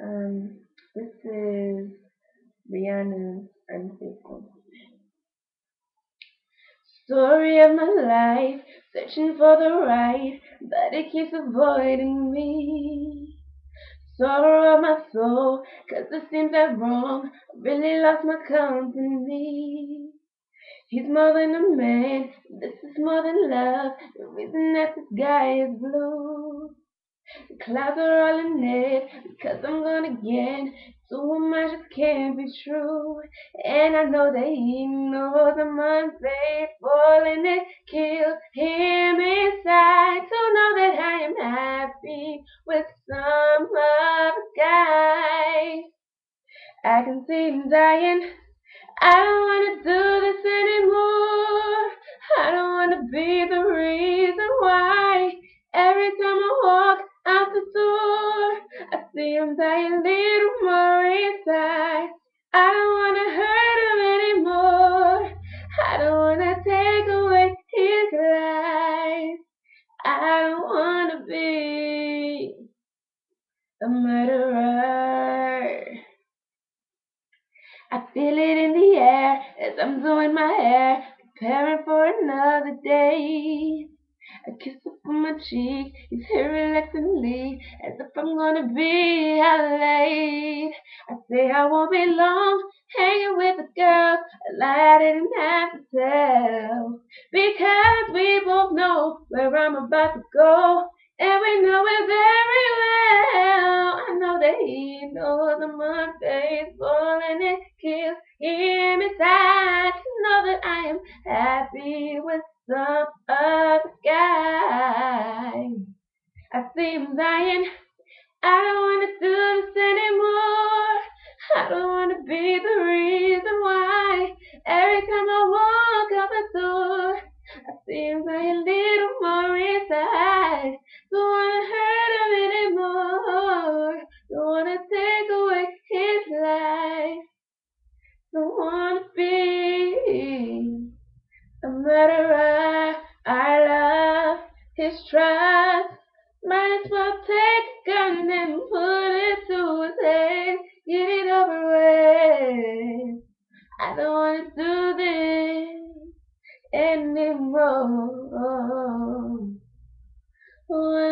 Um, this is Rihanna's Unfaithful. Story of my life, searching for the right, but it keeps avoiding me. Sorrow of my soul, 'cause it seems that wrong really lost my company. He's more than a man, this is more than love, the reason that the sky is blue. The clouds are all in it because I'm gone again. So much just can't be true. And I know that he knows I'm unfaithful and it kills him inside to know that I am happy with some other guy. I can see him dying. I don't wanna do this anymore. I don't wanna be the reason why. Every time I walk out the door, I see him die a little more inside. I don't wanna hurt him anymore. I don't wanna take away his life. I don't wanna be a murderer. I feel it in the air as I'm doing my hair, preparing for another day. A kiss up on my cheek, his hair reluctantly, as if I'm gonna be out late. I say I won't be long, hanging with the girls, a lie I didn't have to tell. Because we both know where I'm about to go, and we know it very well. I know that he knows I'm unfaithful, and it kills him inside to know that I am happy with some other guy. I see him dying. I don't wanna do this anymore. I don't wanna be the reason why. Every time I walk out the door, I see him die a little more inside. Don't wanna hurt him anymore. Don't wanna take away his life. Don't wanna be a murderer. I love his trust. Might as well take a gun and put it to his head. Get it over with. I don't wanna do this anymore. Oh,